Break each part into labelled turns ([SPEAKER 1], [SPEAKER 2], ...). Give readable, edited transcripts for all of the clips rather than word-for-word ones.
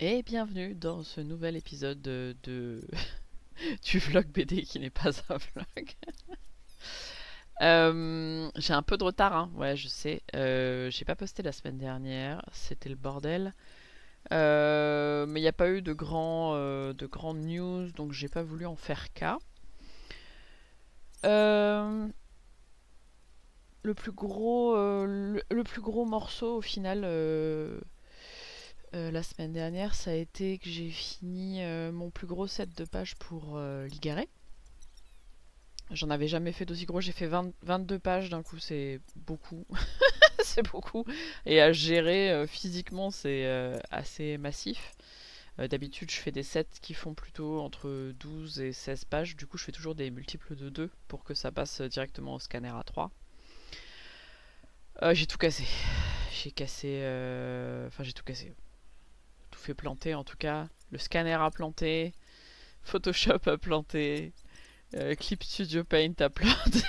[SPEAKER 1] Et bienvenue dans ce nouvel épisode du vlog BD qui n'est pas un vlog. J'ai un peu de retard, hein. Ouais, je sais. J'ai pas posté la semaine dernière, c'était le bordel. Mais il n'y a pas eu de grandes news, donc j'ai pas voulu en faire cas. Euh, le plus gros morceau au final la semaine dernière, ça a été que j'ai fini mon plus gros set de pages pour Ligaré. J'en avais jamais fait d'aussi gros, j'ai fait 22 pages d'un coup, c'est beaucoup. C'est beaucoup. Et à gérer physiquement, c'est assez massif. D'habitude, je fais des sets qui font plutôt entre 12 et 16 pages. Du coup, je fais toujours des multiples de 2 pour que ça passe directement au scanner A3. J'ai tout cassé. J'ai cassé. Enfin, j'ai tout cassé. Tout fait planter en tout cas. Le scanner a planté. Photoshop a planté. Clip Studio Paint a planté.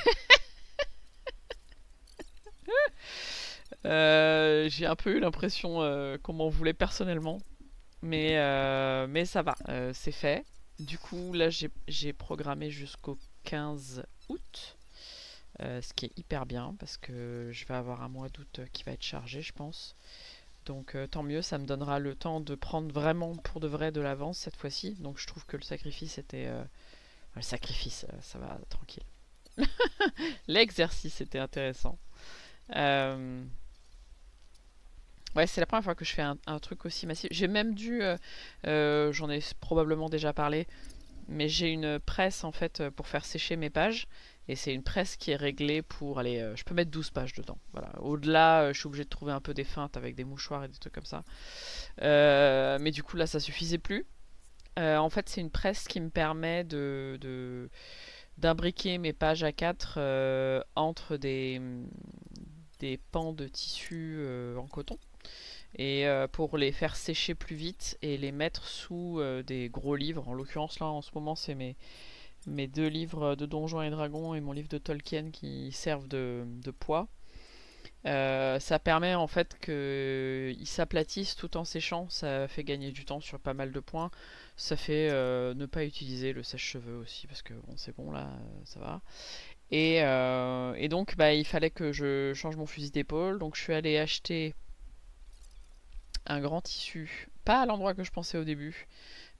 [SPEAKER 1] J'ai un peu eu l'impression qu'on m'en voulait personnellement. Mais ça va, c'est fait. Du coup, là, j'ai programmé jusqu'au 15 août. Ce qui est hyper bien parce que je vais avoir un mois d'août qui va être chargé, je pense. Donc tant mieux, ça me donnera le temps de prendre vraiment pour de vrai de l'avance cette fois-ci. Donc je trouve que le sacrifice était... le sacrifice, ça va, tranquille. L'exercice était intéressant. Euh, Ouais, c'est la première fois que je fais un truc aussi massif. J'ai même dû, j'en ai probablement déjà parlé, mais j'ai une presse en fait pour faire sécher mes pages. Et c'est une presse qui est réglée pour aller. Je peux mettre 12 pages dedans. Voilà. Au-delà, je suis obligée de trouver un peu des feintes avec des mouchoirs et des trucs comme ça. Mais du coup, là, ça suffisait plus. En fait, c'est une presse qui me permet d'imbriquer mes pages A4 entre des pans de tissu en coton et pour les faire sécher plus vite et les mettre sous des gros livres. En l'occurrence là en ce moment c'est mes deux livres de Donjons et Dragons et mon livre de Tolkien qui servent de poids. Ça permet en fait qu'ils s'aplatissent tout en séchant, ça fait gagner du temps sur pas mal de points. Ça fait ne pas utiliser le sèche-cheveux aussi parce que bon c'est bon là, ça va. Et donc bah, il fallait que je change mon fusil d'épaule, donc je suis allée acheter un grand tissu, pas à l'endroit que je pensais au début,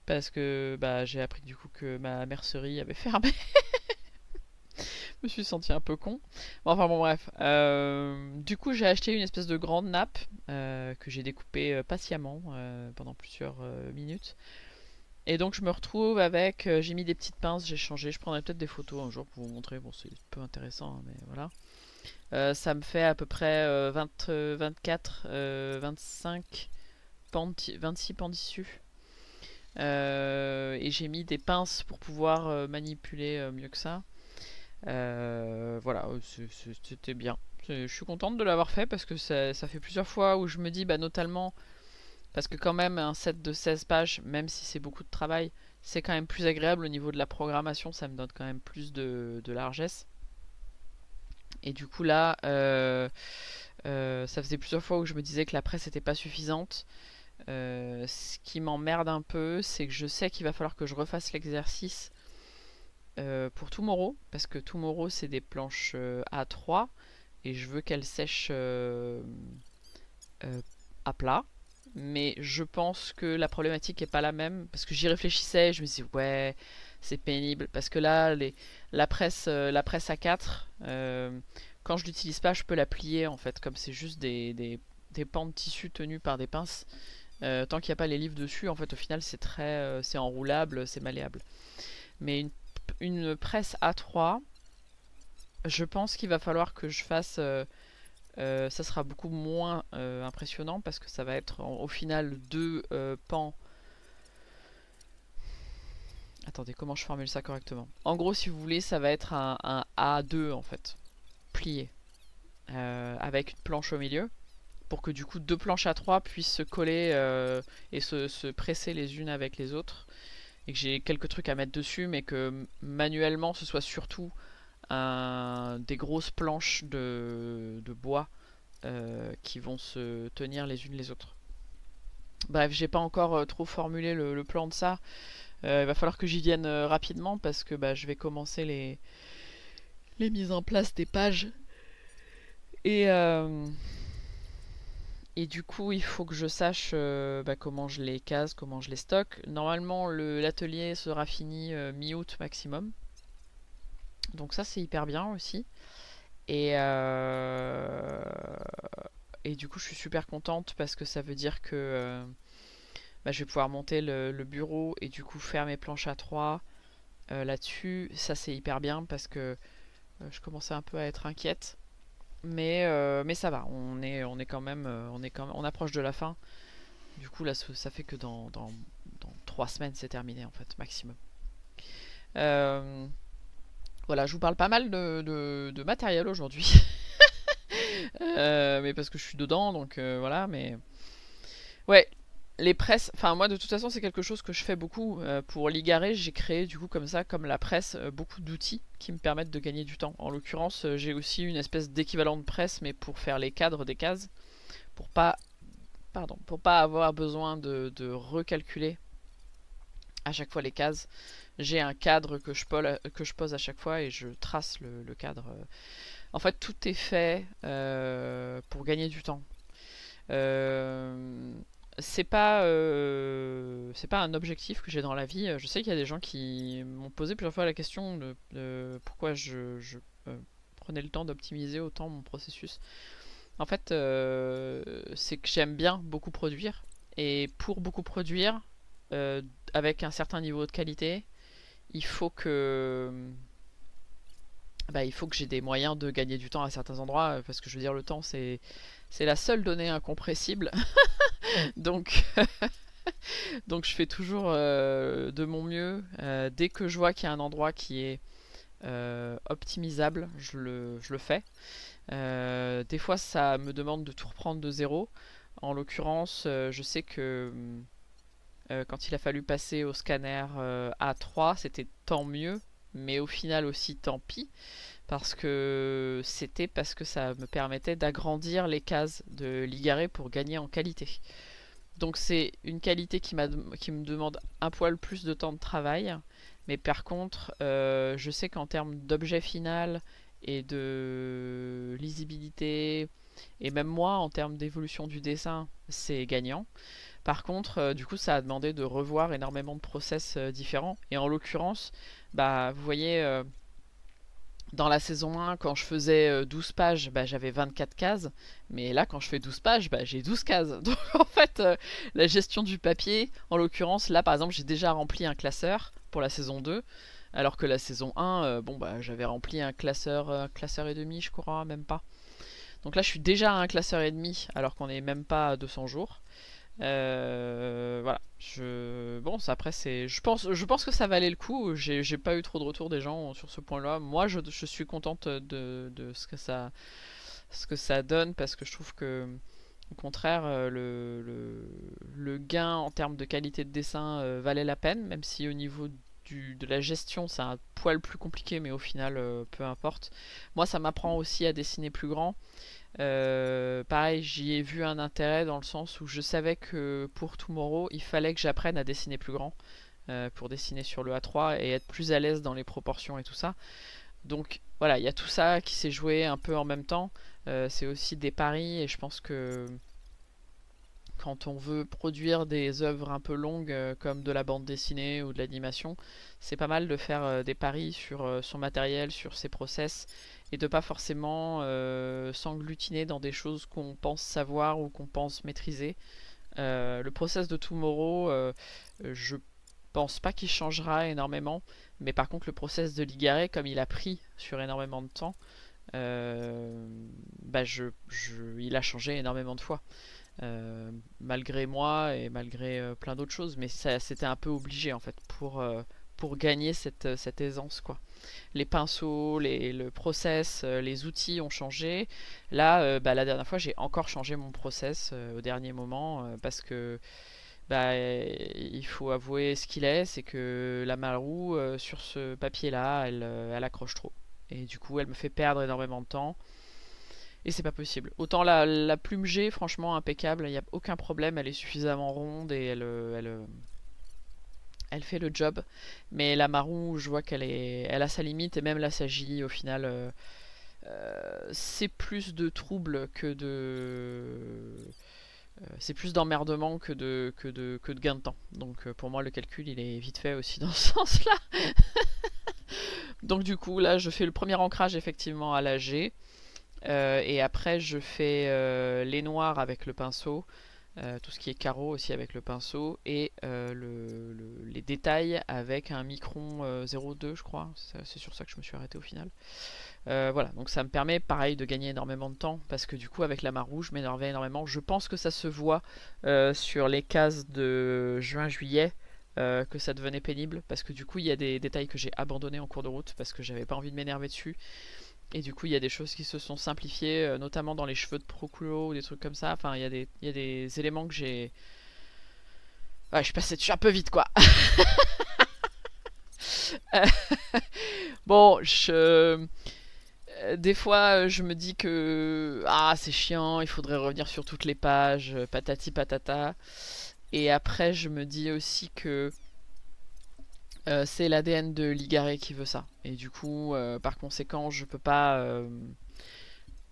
[SPEAKER 1] parce que bah, j'ai appris du coup que ma mercerie avait fermé. Je me suis senti un peu con. Bon, enfin bon bref. Du coup j'ai acheté une espèce de grande nappe que j'ai découpée patiemment pendant plusieurs minutes. Et donc je me retrouve avec, j'ai mis des petites pinces, j'ai changé, je prendrai peut-être des photos un jour pour vous montrer, bon c'est peu intéressant, hein, mais voilà. Ça me fait à peu près 24, 25 26 pans tissu. Et j'ai mis des pinces pour pouvoir manipuler mieux que ça. Voilà, c'était bien. Je suis contente de l'avoir fait parce que ça fait plusieurs fois où je me dis, bah, notamment, parce que quand même un set de 16 pages, même si c'est beaucoup de travail, c'est quand même plus agréable au niveau de la programmation, ça me donne quand même plus de largesse. Et du coup là, ça faisait plusieurs fois où je me disais que la presse n'était pas suffisante. Ce qui m'emmerde un peu, c'est que je sais qu'il va falloir que je refasse l'exercice pour Tomorrow, parce que Tomorrow c'est des planches A3 et je veux qu'elles sèchent euh, à plat. Mais je pense que la problématique est pas la même parce que j'y réfléchissais, je me disais ouais c'est pénible parce que là la presse A4 quand je l'utilise pas je peux la plier en fait comme c'est juste des pans de tissu tenus par des pinces. Tant qu'il n'y a pas les livres dessus, en fait, au final, c'est enroulable, c'est malléable. Mais une presse A3, je pense qu'il va falloir que je fasse. Ça sera beaucoup moins impressionnant parce que ça va être au final deux pans. Attendez, comment je formule ça correctement? En gros, si vous voulez, ça va être un A2 en fait, plié, avec une planche au milieu, pour que du coup deux planches A3 puissent se coller et se presser les unes avec les autres. Et que j'ai quelques trucs à mettre dessus, mais que manuellement ce soit surtout des grosses planches de bois qui vont se tenir les unes les autres. Bref, j'ai pas encore trop formulé le plan de ça. Il va falloir que j'y vienne rapidement parce que bah, je vais commencer les mises en place des pages. Et, euh, et du coup, il faut que je sache bah, comment je les case, comment je les stocke. Normalement, l'atelier sera fini mi-août maximum. Donc ça, c'est hyper bien aussi. Et, euh, et du coup, je suis super contente parce que ça veut dire que bah, je vais pouvoir monter le bureau et du coup faire mes planches à 3 là-dessus. Ça, c'est hyper bien parce que je commençais un peu à être inquiète. Mais ça va, on est quand même, on approche de la fin. Du coup, là, ça fait que dans 3 semaines, c'est terminé en fait, maximum. Euh, voilà, je vous parle pas mal de matériel aujourd'hui. Mais parce que je suis dedans, donc voilà, mais... Ouais, les presses, enfin moi de toute façon c'est quelque chose que je fais beaucoup. Pour Ligaré, j'ai créé du coup comme ça, comme la presse, beaucoup d'outils qui me permettent de gagner du temps. En l'occurrence, j'ai aussi une espèce d'équivalent de presse, mais pour faire les cadres des cases, pour pas, pardon, pour pas avoir besoin de recalculer à chaque fois les cases. J'ai un cadre que je pose à chaque fois et je trace le cadre. En fait, tout est fait pour gagner du temps. Euh, c'est pas un objectif que j'ai dans la vie. Je sais qu'il y a des gens qui m'ont posé plusieurs fois la question de pourquoi je prenais le temps d'optimiser autant mon processus. En fait, c'est que j'aime bien beaucoup produire et pour beaucoup produire euh, avec un certain niveau de qualité, il faut que il faut que j'ai des moyens de gagner du temps à certains endroits parce que je veux dire le temps c'est la seule donnée incompressible. Donc Donc je fais toujours de mon mieux. Dès que je vois qu'il y a un endroit qui est optimisable, je le fais. Des fois, ça me demande de tout reprendre de zéro. En l'occurrence, je sais que quand il a fallu passer au scanner A3, c'était tant mieux, mais au final aussi tant pis, parce que ça me permettait d'agrandir les cases de Ligaré pour gagner en qualité. Donc c'est une qualité qui me demande un poil plus de temps de travail. Mais par contre, je sais qu'en termes d'objet final et de lisibilité, et même moi en termes d'évolution du dessin, c'est gagnant. Par contre, du coup, ça a demandé de revoir énormément de process différents. Et en l'occurrence, bah, vous voyez, dans la saison 1, quand je faisais 12 pages, bah, j'avais 24 cases. Mais là, quand je fais 12 pages, bah, j'ai 12 cases. Donc en fait, la gestion du papier, en l'occurrence, là par exemple, j'ai déjà rempli un classeur pour la saison 2. Alors que la saison 1, bon bah j'avais rempli un classeur et demi, je crois, même pas. Donc là, je suis déjà à un classeur et demi, alors qu'on n'est même pas à 200 jours. Voilà. Bon, après, je pense que ça valait le coup. J'ai pas eu trop de retours des gens sur ce point-là. Moi, je suis contente de ce que ça donne parce que je trouve que, au contraire, le gain en termes de qualité de dessin valait la peine, même si au niveau de la gestion, c'est un poil plus compliqué, mais au final, peu importe. Moi, ça m'apprend aussi à dessiner plus grand. Pareil, j'y ai vu un intérêt dans le sens où je savais que pour Tomorrow, il fallait que j'apprenne à dessiner plus grand pour dessiner sur le A3 et être plus à l'aise dans les proportions et tout ça. Donc voilà, il y a tout ça qui s'est joué un peu en même temps. C'est aussi des paris et je pense que quand on veut produire des œuvres un peu longues comme de la bande dessinée ou de l'animation, c'est pas mal de faire des paris sur son matériel, sur ses process et de pas forcément s'englutiner dans des choses qu'on pense savoir ou qu'on pense maîtriser. Le process de Tomorrow, je pense pas qu'il changera énormément, mais par contre le process de Ligaré, comme il a pris sur énormément de temps, bah il a changé énormément de fois. Malgré moi et malgré plein d'autres choses, mais c'était un peu obligé en fait pour gagner cette aisance quoi. Les pinceaux, le process, les outils ont changé. Là, bah, la dernière fois, j'ai encore changé mon process au dernier moment parce que bah, il faut avouer ce qu'il est, c'est que la Malraux sur ce papier-là, elle accroche trop. Et du coup, elle me fait perdre énormément de temps. Et c'est pas possible. Autant la plume G, franchement impeccable, il n'y a aucun problème, elle est suffisamment ronde et elle fait le job. Mais la marron, je vois elle a sa limite et même la Sagi, au final, c'est plus de troubles que c'est plus d'emmerdement que de gain de temps. Donc pour moi, le calcul, il est vite fait aussi dans ce sens-là. Donc du coup, là, je fais le premier ancrage effectivement à la G. Et après, je fais les noirs avec le pinceau. Tout ce qui est carreau aussi avec le pinceau. Et les détails avec un micron 0,2 je crois. C'est sur ça que je me suis arrêté au final. Voilà, donc ça me permet pareil de gagner énormément de temps. Parce que du coup avec la main rouge, je m'énervais énormément. Je pense que ça se voit sur les cases de juin-juillet. Que ça devenait pénible parce que du coup il y a des détails que j'ai abandonnés en cours de route parce que j'avais pas envie de m'énerver dessus et du coup il y a des choses qui se sont simplifiées notamment dans les cheveux de Proculo ou des trucs comme ça. Enfin il y a des éléments que j'ai ouais, je suis passé dessus un peu vite quoi. Euh, bon des fois je me dis que ah c'est chiant, il faudrait revenir sur toutes les pages, patati patata. Et après je me dis aussi que c'est l'ADN de Ligaré qui veut ça. Et du coup, par conséquent,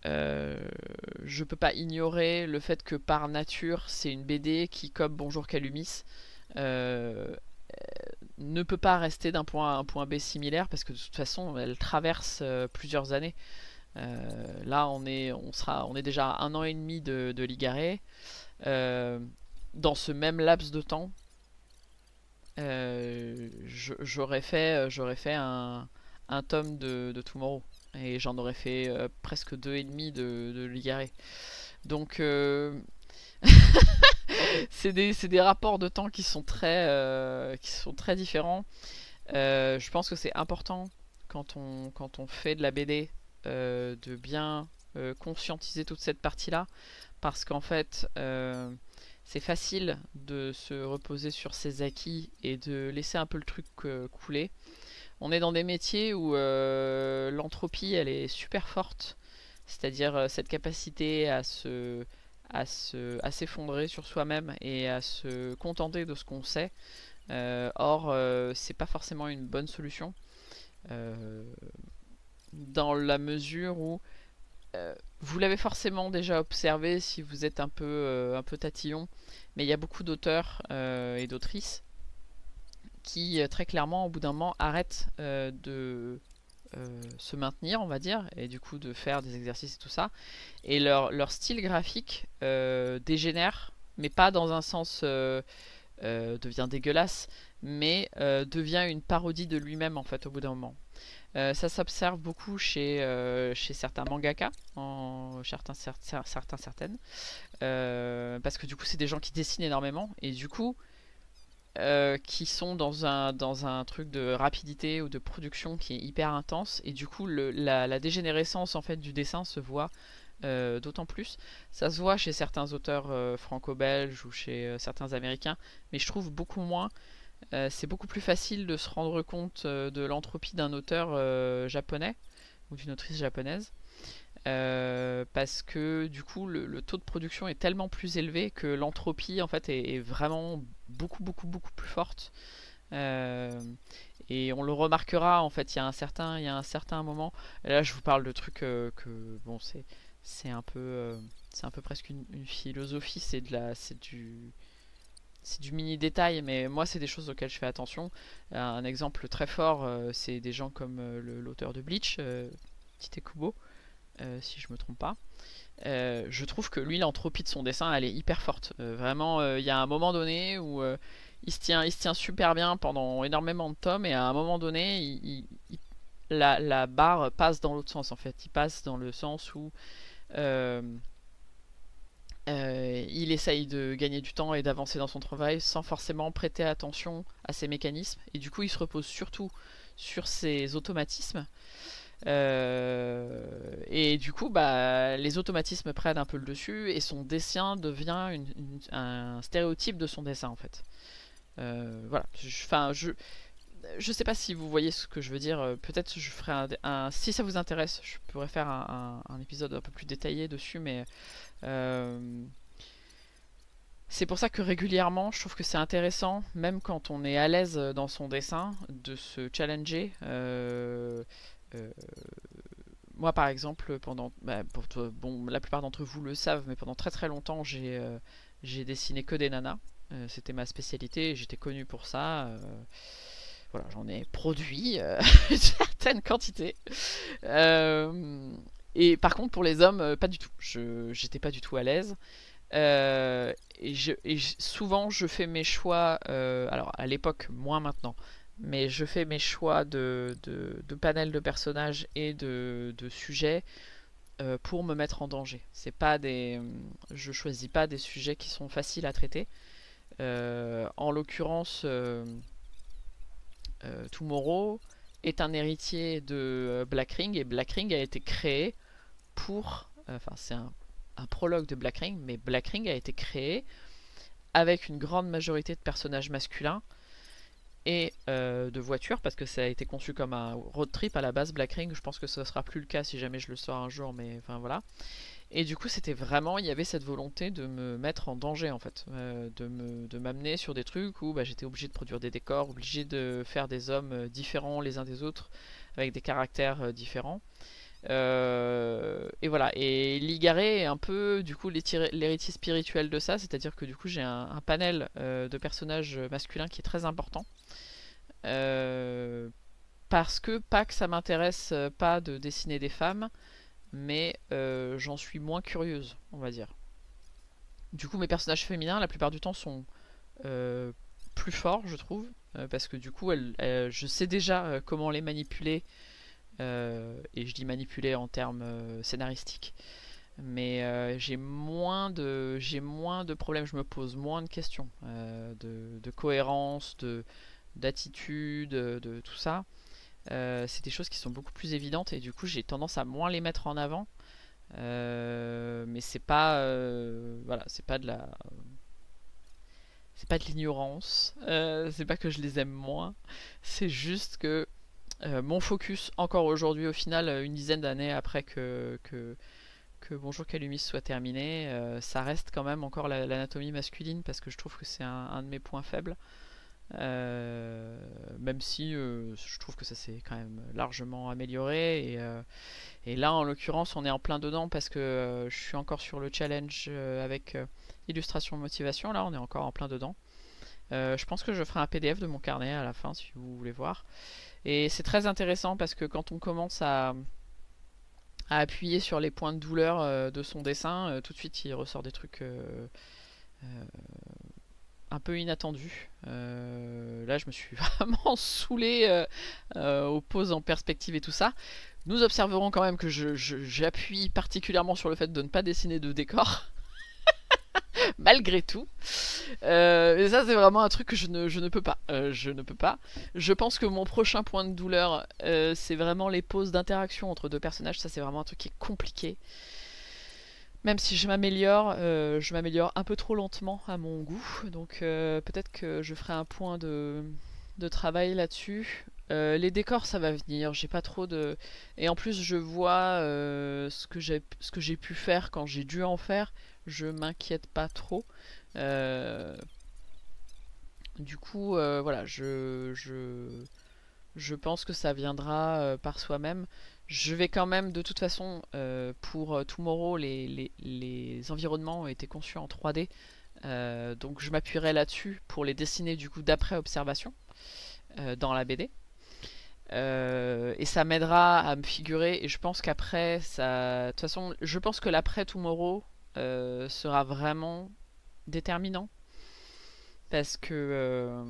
[SPEAKER 1] euh, je peux pas ignorer le fait que par nature, c'est une BD qui, comme Bonjour Calumis, euh, ne peut pas rester d'un point A à un point B similaire parce que de toute façon, elle traverse plusieurs années. Là, on est déjà à 1 an et demi de Ligaré. Dans ce même laps de temps, j'aurais fait un tome de Tomorrow. Et j'en aurais fait presque deux et demi de Ligaré. Donc c'est des rapports de temps qui sont très différents. Je pense que c'est important quand on fait de la BD de bien conscientiser toute cette partie-là. Parce qu'en fait, c'est facile de se reposer sur ses acquis et de laisser un peu le truc couler. On est dans des métiers où l'entropie elle est super forte, c'est-à-dire cette capacité à s'effondrer sur soi-même et à se contenter de ce qu'on sait. Or, c'est pas forcément une bonne solution euh, dans la mesure où vous l'avez forcément déjà observé si vous êtes un peu tatillon, mais il y a beaucoup d'auteurs et d'autrices qui très clairement au bout d'un moment arrêtent de se maintenir on va dire et du coup de faire des exercices et tout ça et leur style graphique dégénère mais pas dans un sens devient dégueulasse mais devient une parodie de lui-même en fait au bout d'un moment. Ça s'observe beaucoup chez certains mangaka, certaines, parce que du coup c'est des gens qui dessinent énormément et du coup qui sont dans un truc de rapidité ou de production qui est hyper intense et du coup la dégénérescence en fait du dessin se voit d'autant plus. Ça se voit chez certains auteurs franco-belges ou chez certains américains, mais je trouve beaucoup moins. C'est beaucoup plus facile de se rendre compte de l'entropie d'un auteur japonais ou d'une autrice japonaise parce que du coup le taux de production est tellement plus élevé que l'entropie en fait est vraiment beaucoup plus forte. Euh, et on le remarquera en fait il y a un certain moment. Et là je vous parle de trucs que bon c'est un peu presque une philosophie, c'est du mini détail, mais moi c'est des choses auxquelles je fais attention. Un exemple très fort, c'est des gens comme l'auteur de Bleach, Tite Kubo, si je me trompe pas. Je trouve que lui l'entropie de son dessin elle est hyper forte. Vraiment, il y a un moment donné où il se tient super bien pendant énormément de tomes et à un moment donné, la barre passe dans l'autre sens en fait. Il passe dans le sens où euh, il essaye de gagner du temps et d'avancer dans son travail sans forcément prêter attention à ses mécanismes. Et du coup, il se repose surtout sur ses automatismes. Et du coup, bah, les automatismes prennent un peu le dessus et son dessin devient un stéréotype de son dessin en fait. Voilà. je sais pas si vous voyez ce que je veux dire. Peut-être je ferai si ça vous intéresse, je pourrais faire un épisode un peu plus détaillé dessus, mais euh, c'est pour ça que régulièrement, je trouve que c'est intéressant, même quand on est à l'aise dans son dessin, de se challenger. Euh, Moi, par exemple, bon, la plupart d'entre vous le savent, mais pendant très très longtemps, j'ai dessiné que des nanas. C'était ma spécialité, et j'étais connue pour ça. Voilà, j'en ai produit une certaine quantité. Euh, et par contre, pour les hommes, pas du tout. J'étais pas du tout à l'aise. Souvent, je fais mes choix. Alors, à l'époque, moins maintenant. Mais je fais mes choix de panel de personnages et de sujets pour me mettre en danger. C'est pas des, je choisis pas des sujets qui sont faciles à traiter. En l'occurrence, Tomorrow est un héritier de Black Ring et Black Ring a été créé pour. Enfin, c'est un prologue de Black Ring, mais Black Ring a été créé avec une grande majorité de personnages masculins et de voitures parce que ça a été conçu comme un road trip à la base. Black Ring, je pense que ce sera plus le cas si jamais je le sors un jour, mais enfin voilà. Et du coup, c'était vraiment, il y avait cette volonté de me mettre en danger en fait, de m'amener sur des trucs où bah, j'étais obligé de produire des décors, obligé de faire des hommes différents les uns des autres, avec des caractères différents. Et voilà. Et Ligaré est un peu du coup l'héritier spirituel de ça, c'est-à-dire que du coup j'ai un panel de personnages masculins qui est très important. Euh, Parce que pas que ça m'intéresse pas de dessiner des femmes, mais j'en suis moins curieuse, on va dire. Du coup, mes personnages féminins, la plupart du temps, sont euh, plus forts, je trouve, parce que du coup, je sais déjà comment les manipuler, et je dis manipuler en termes scénaristiques, mais j'ai moins de problèmes, je me pose moins de questions de cohérence, d'attitude, de tout ça. C'est des choses qui sont beaucoup plus évidentes et du coup j'ai tendance à moins les mettre en avant. Mais c'est pas voilà, c'est pas de l'ignorance. C'est pas que je les aime moins. C'est juste que mon focus encore aujourd'hui, au final, une dizaine d'années après que Bonjour Calumis soit terminé, ça reste quand même encore l'anatomie masculine parce que je trouve que c'est un de mes points faibles. Même si je trouve que ça s'est quand même largement amélioré et là en l'occurrence on est en plein dedans parce que je suis encore sur le challenge avec illustration motivation, là on est encore en plein dedans. Je pense que je ferai un PDF de mon carnet à la fin si vous voulez voir et c'est très intéressant parce que quand on commence à appuyer sur les points de douleur de son dessin, tout de suite il ressort des trucs euh, un peu inattendu. Là, je me suis vraiment saoulé aux poses en perspective et tout ça. Nous observerons quand même que j'appuie particulièrement sur le fait de ne pas dessiner de décor, malgré tout. Et ça, c'est vraiment un truc que je ne peux pas. Je ne peux pas. Je pense que mon prochain point de douleur, c'est vraiment les poses d'interaction entre deux personnages. Ça, c'est vraiment un truc qui est compliqué. Même si je m'améliore un peu trop lentement à mon goût. Donc peut-être que je ferai un point de travail là-dessus. Les décors, ça va venir. J'ai pas trop de. Et en plus, je vois ce que j'ai pu faire quand j'ai dû en faire. Je m'inquiète pas trop. Euh, du coup, voilà, je pense que ça viendra par soi-même. Je vais quand même, de toute façon, pour Tomorrow, les environnements ont été conçus en 3D. Donc je m'appuierai là-dessus pour les dessiner du coup d'après observation dans la BD. Et ça m'aidera à me figurer. Et je pense qu'après, ça. De toute façon, je pense que l'après Tomorrow sera vraiment déterminant. Parce que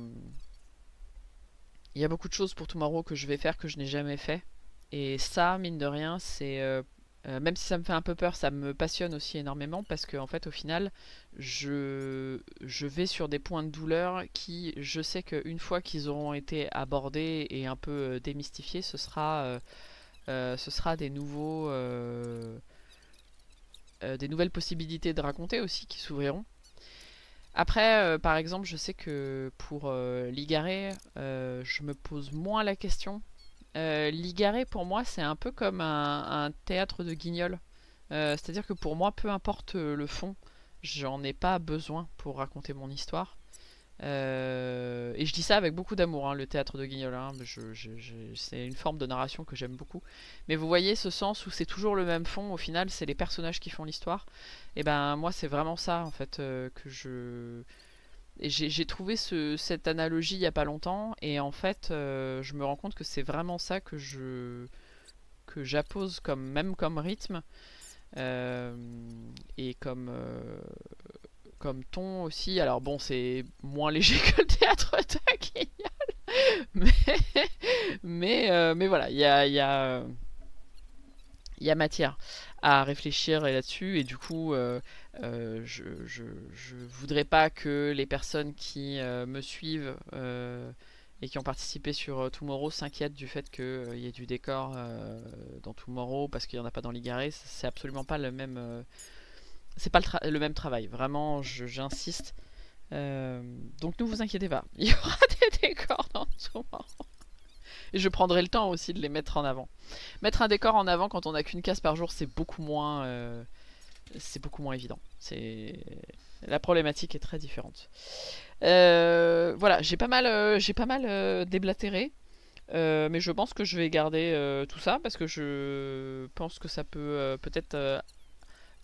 [SPEAKER 1] il y a beaucoup de choses pour Tomorrow que je vais faire que je n'ai jamais fait. Et ça, mine de rien, c'est même si ça me fait un peu peur, ça me passionne aussi énormément parce que en fait, au final, je vais sur des points de douleur qui, je sais qu'une fois qu'ils auront été abordés et un peu démystifiés, ce sera des nouvelles possibilités de raconter aussi qui s'ouvriront. Après, par exemple, je sais que pour Ligaré, je me pose moins la question. Ligaré, pour moi, c'est un peu comme un théâtre de Guignol. C'est-à-dire que pour moi, peu importe le fond, j'en ai pas besoin pour raconter mon histoire. Et je dis ça avec beaucoup d'amour, hein, le théâtre de Guignol. Hein. C'est une forme de narration que j'aime beaucoup. Mais vous voyez ce sens où c'est toujours le même fond, au final, c'est les personnages qui font l'histoire. Et ben moi, c'est vraiment ça, en fait, que je... Et j'ai trouvé cette analogie il y a pas longtemps, et en fait, je me rends compte que c'est vraiment ça que j'appose comme, même comme rythme, euh, et comme ton aussi. Alors bon, c'est moins léger que le théâtre de Guignol, mais voilà, il y a matière à réfléchir là-dessus, et du coup, je voudrais pas que les personnes qui me suivent et qui ont participé sur Tomorrow s'inquiètent du fait qu'il y ait du décor dans Tomorrow, parce qu'il n'y en a pas dans Ligaré. C'est absolument pas le même, c'est pas le même travail. Vraiment, j'insiste. Donc ne vous inquiétez pas, il y aura des décors dans Tomorrow. Et je prendrai le temps aussi de les mettre en avant. Mettre un décor en avant quand on n'a qu'une case par jour, c'est beaucoup moins évident. La problématique est très différente. Voilà, j'ai pas mal déblatéré. Mais je pense que je vais garder tout ça parce que je pense que ça peut peut-être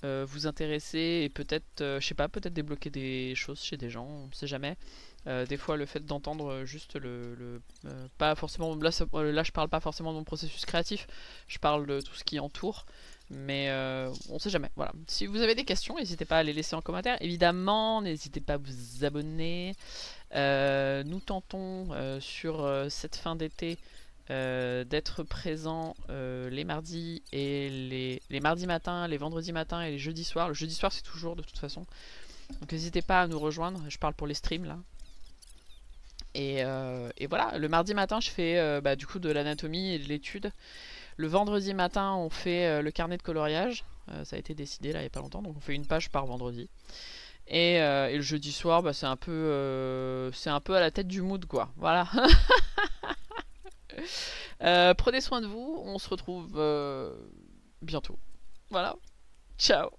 [SPEAKER 1] vous intéresser et peut-être, je sais pas, peut-être débloquer des choses chez des gens, on sait jamais. Des fois, le fait d'entendre juste pas forcément, là je parle pas forcément de mon processus créatif, je parle de tout ce qui entoure, mais on sait jamais. Voilà. Si vous avez des questions, n'hésitez pas à les laisser en commentaire. Évidemment, n'hésitez pas à vous abonner. Nous tentons sur cette fin d'été d'être présent les mardis et les mardis matins, les vendredis matins et les jeudis soirs. Le jeudi soir, c'est toujours de toute façon. Donc n'hésitez pas à nous rejoindre. Je parle pour les streams là. Et voilà, le mardi matin, je fais du coup de l'anatomie et de l'étude. Le vendredi matin, on fait le carnet de coloriage. Ça a été décidé là il n'y a pas longtemps, donc on fait une page par vendredi. Et le jeudi soir, c'est un peu à la tête du mood quoi. Voilà. Prenez soin de vous, on se retrouve bientôt. Voilà, ciao.